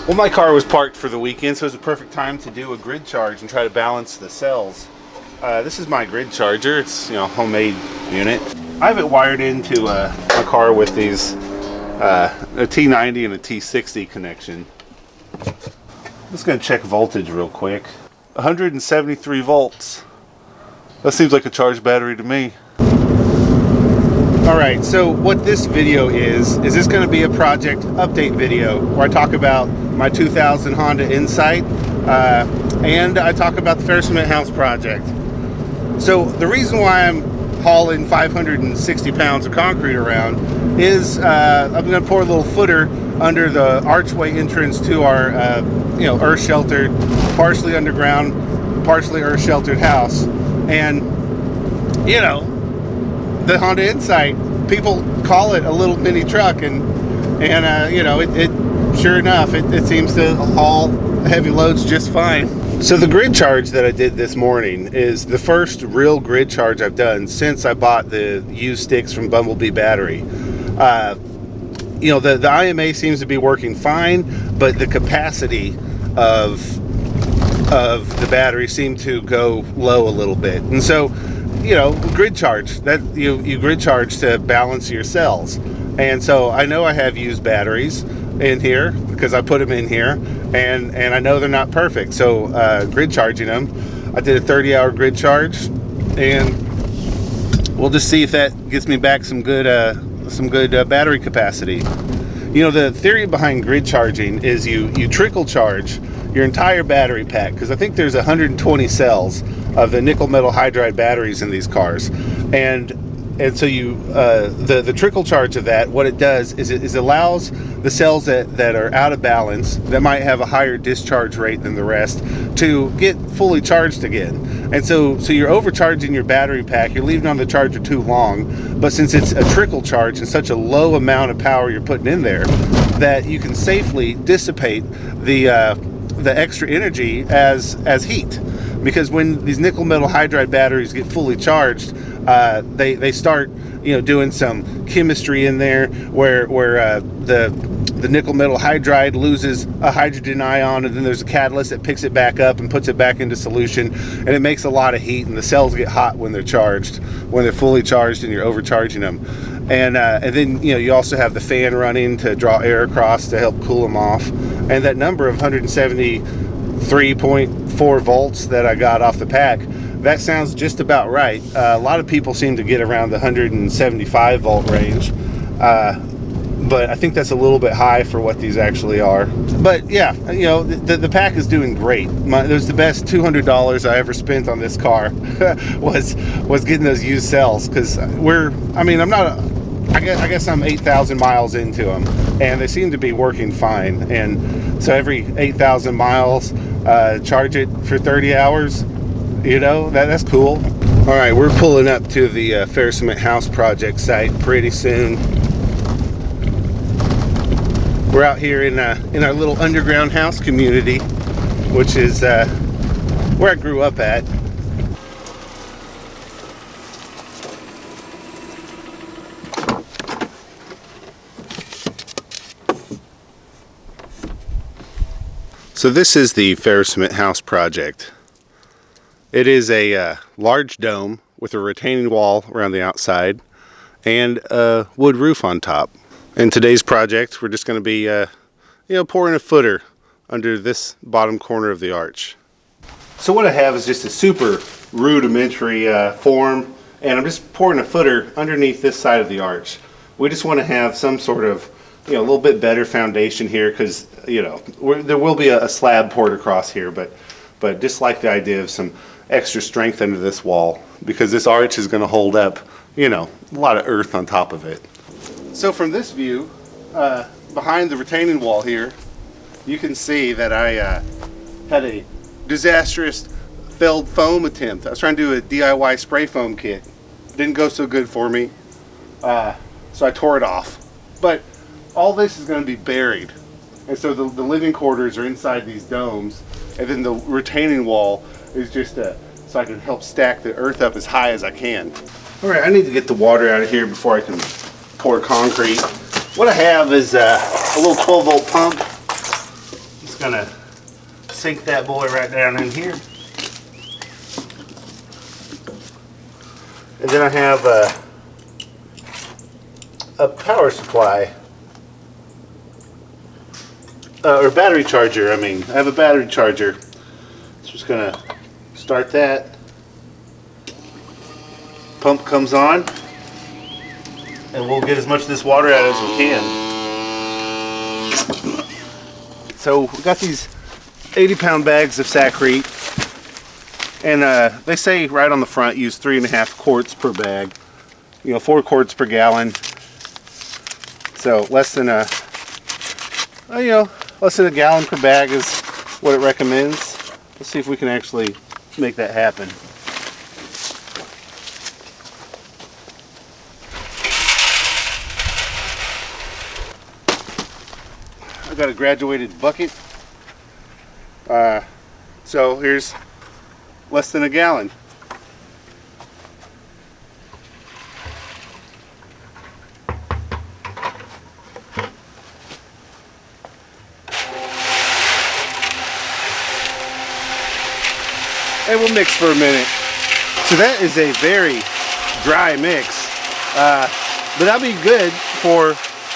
Well, my car was parked for the weekend, so it was a perfect time to do a grid charge and try to balance the cells. This is my grid charger. It's, homemade unit. I have it wired into my car with these a T90 and a T60 connection. I'm just going to check voltage real quick. 173 volts. That seems like a charged battery to me. Alright, so what this video is this going to be a project update video where I talk about my 2000 Honda Insight and I talk about the Ferrocement house project. So the reason why I'm hauling 560 pounds of concrete around is I'm going to pour a little footer under the archway entrance to our earth sheltered, partially underground, partially earth sheltered house. And the Honda Insight, people call it a little mini truck, and it sure enough it seems to haul heavy loads just fine. So the grid charge that I did this morning is the first real grid charge I've done since I bought the used sticks from Bumblebee Battery. The IMA seems to be working fine, but the capacity of the battery seemed to go low a little bit. And so, grid charge, that you grid charge to balance your cells. And so I know I have used batteries in here because I put them in here, and I know they're not perfect. So grid charging them, I did a 30-hour grid charge, and we'll just see if that gets me back some good battery capacity. The theory behind grid charging is you trickle charge your entire battery pack, because I think there's 120 cells of the nickel metal hydride batteries in these cars, and so you the trickle charge of that, what it does is it allows the cells that are out of balance, that might have a higher discharge rate than the rest, to get fully charged again. And so you're overcharging your battery pack, you're leaving on the charger too long, but since it's a trickle charge and such a low amount of power you're putting in there, that you can safely dissipate the extra energy as heat. Because when these nickel metal hydride batteries get fully charged, they start doing some chemistry in there where the nickel metal hydride loses a hydrogen ion, and then there's a catalyst that picks it back up and puts it back into solution, and it makes a lot of heat, and the cells get hot when they're charged, when they're fully charged and you're overcharging them. And then you also have the fan running to draw air across to help cool them off. And that number of 173.4 volts that I got off the pack, that sounds just about right. A lot of people seem to get around the 175 volt range, but I think that's a little bit high for what these actually are. But yeah, the pack is doing great. It was the best $200 I ever spent on this car was getting those used cells, because I guess I'm 8,000 miles into them, and they seem to be working fine. And so every 8,000 miles, charge it for 30 hours. That's cool. All right, we're pulling up to the Ferrocement house project site pretty soon. We're out here in our little underground house community, which is where I grew up at. So this is the Ferrocement house project. It is a large dome with a retaining wall around the outside and a wood roof on top. In today's project, we're just going to be pouring a footer under this bottom corner of the arch. So what I have is just a super rudimentary form, and I'm just pouring a footer underneath this side of the arch. We just want to have some sort of a little bit better foundation here, because there will be a slab poured across here, but just like the idea of some extra strength under this wall, because this arch is going to hold up a lot of earth on top of it. So from this view, behind the retaining wall here, you can see that I had a disastrous failed foam attempt. I was trying to do a DIY spray foam kit. Didn't go so good for me, so I tore it off. But all this is going to be buried, and so the living quarters are inside these domes, and then the retaining wall is just so I can help stack the earth up as high as I can. All right, I need to get the water out of here before I can pour concrete. What I have is a little 12 volt pump gonna sink that boy right down in here. And then I have a power supply, or battery charger. I have a battery charger. So just gonna start that. Pump comes on, and we'll get as much of this water out as we can. So we got these 80-pound bags of Sacrete, and they say right on the front use 3.5 quarts per bag. 4 quarts per gallon. So less than a gallon per bag is what it recommends. Let's see if we can actually make that happen. I got a graduated bucket. So here's less than a gallon. And we'll mix for a minute. So that is a very dry mix, but that'll be good for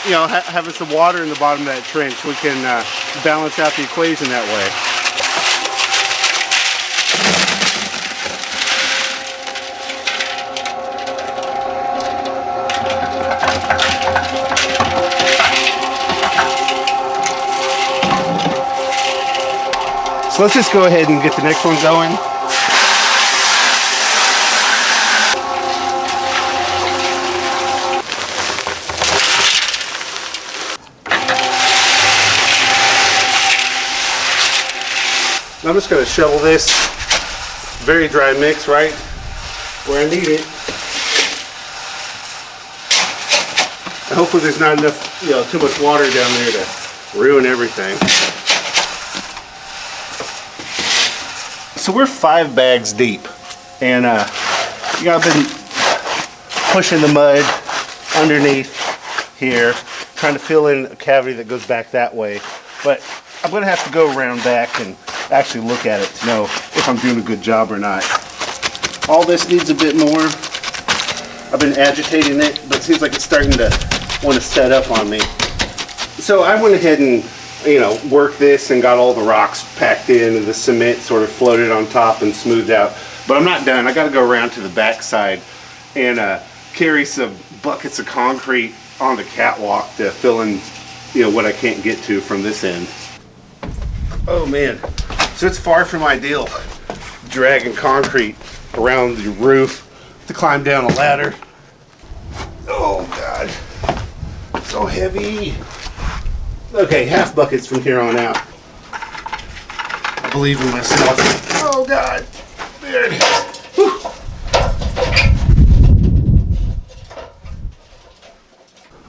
having some water in the bottom of that trench. We can balance out the equation that way. So let's just go ahead and get the next one going. I'm just going to shovel this very dry mix right where I need it. And hopefully there's not enough, too much water down there to ruin everything. So we're 5 bags deep, and I've been pushing the mud underneath here, trying to fill in a cavity that goes back that way. But I'm going to have to go around back and actually look at it to know if I'm doing a good job or not. All this needs a bit more. I've been agitating it, but it seems like it's starting to want to set up on me. So I went ahead and worked this and got all the rocks packed in, and the cement sort of floated on top and smoothed out. But I'm not done. I got to go around to the back side and carry some buckets of concrete on the catwalk to fill in what I can't get to from this end. Oh man, so it's far from ideal dragging concrete around the roof to climb down a ladder. Oh God, so heavy. Okay, half buckets from here on out. I believe in myself. Oh God, there it is. Whew.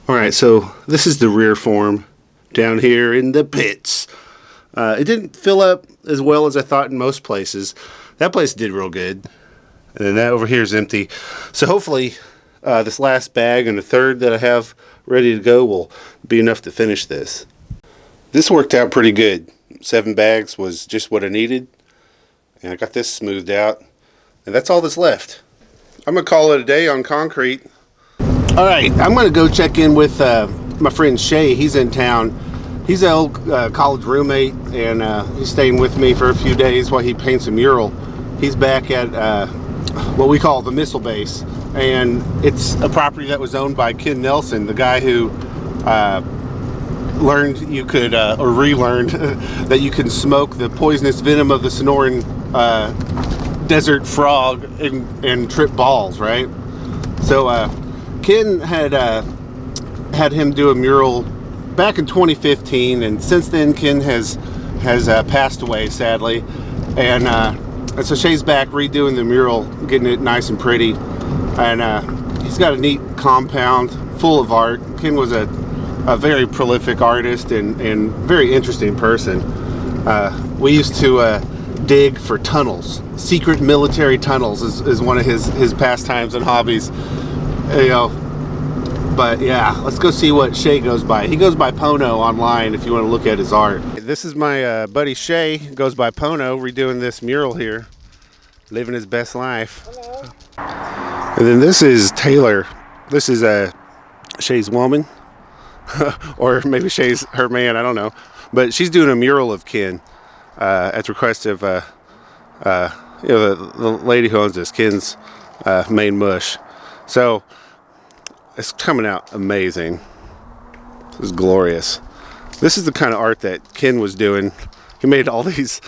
All right, so this is the rear form down here in the pits. It didn't fill up as well as I thought in most places. That place did real good. And then that over here is empty. So hopefully this last bag and the third that I have ready to go will be enough to finish this. This worked out pretty good. 7 bags was just what I needed. And I got this smoothed out. And that's all that's left. I'm going to call it a day on concrete. All right, I'm going to go check in with my friend Shay. He's in town. He's an old college roommate, and he's staying with me for a few days while he paints a mural. He's back at what we call the missile base, and it's a property that was owned by Ken Nelson, the guy who learned you could, or relearned, that you can smoke the poisonous venom of the Sonoran Desert frog and trip balls, right? So Ken had him do a mural back in 2015, and since then Ken has passed away, sadly, and so Shay's back redoing the mural, getting it nice and pretty, and he's got a neat compound full of art. Ken was a very prolific artist and very interesting person. We used to dig for tunnels. Secret military tunnels is one of his pastimes and hobbies. But yeah, let's go see what Shay goes by. He goes by Pono online if you want to look at his art. This is my buddy Shay, goes by Pono, redoing this mural here, living his best life. Hello. And then this is Taylor. This is Shay's woman, or maybe Shay's her man, I don't know. But she's doing a mural of Ken at the request of the lady who owns this, Ken's main mush. So it's coming out amazing. This is glorious. This is the kind of art that Ken was doing. He made all these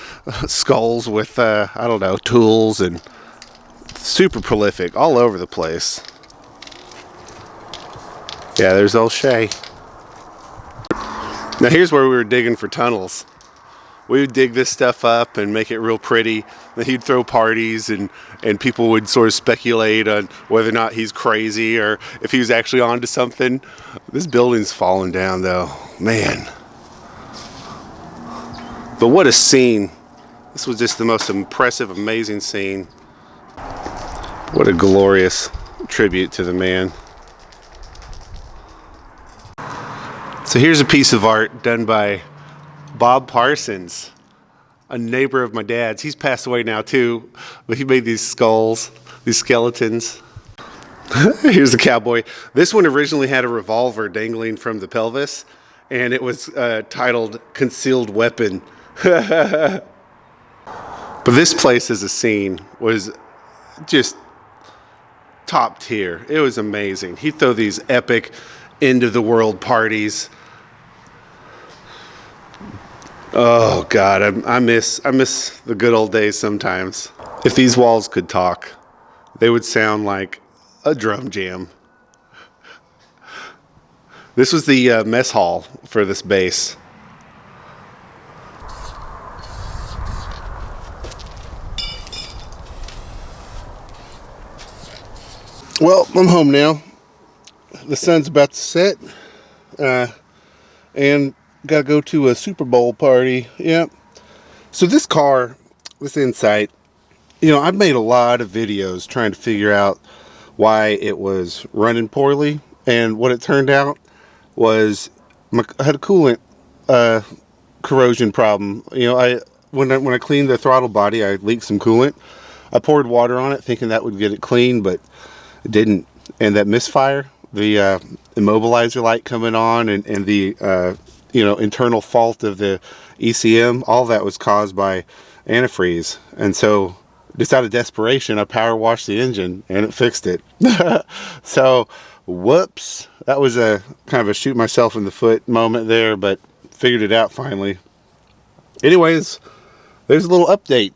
skulls with I don't know, tools, and super prolific all over the place. Yeah, there's old Shay. Now here's where we were digging for tunnels. We would dig this stuff up and make it real pretty. Then he'd throw parties, and people would sort of speculate on whether or not he's crazy or if he was actually onto something. This building's falling down though, man. But what a scene. This was just the most impressive, amazing scene. What a glorious tribute to the man. So here's a piece of art done by Bob Parsons, a neighbor of my dad's. He's passed away now too, but he made these skulls, these skeletons. Here's the cowboy. This one originally had a revolver dangling from the pelvis, and it was titled Concealed Weapon. But this place as a scene was just top tier. It was amazing. He'd throw these epic end of the world parties. Oh God, I miss the good old days sometimes. If these walls could talk, they would sound like a drum jam. This was the mess hall for this base. Well, I'm home now. The sun's about to set, and gotta go to a Super Bowl party. Yeah. So this car, this Insight, I've made a lot of videos trying to figure out why it was running poorly, and what it turned out was I had a coolant corrosion problem. When I cleaned the throttle body, I leaked some coolant. I poured water on it thinking that would get it clean, but it didn't. And that misfire, the immobilizer light coming on, and the internal fault of the ECM, all that was caused by antifreeze. And so just out of desperation, I power washed the engine and it fixed it. So whoops, that was a kind of a shoot myself in the foot moment there, but figured it out finally. Anyways, there's a little update.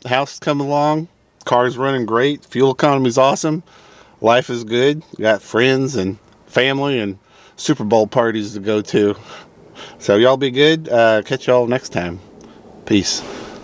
House is coming along, car's running great, fuel economy's awesome, life is good, got friends and family and Super Bowl parties to go to. So y'all be good. Catch y'all next time. Peace.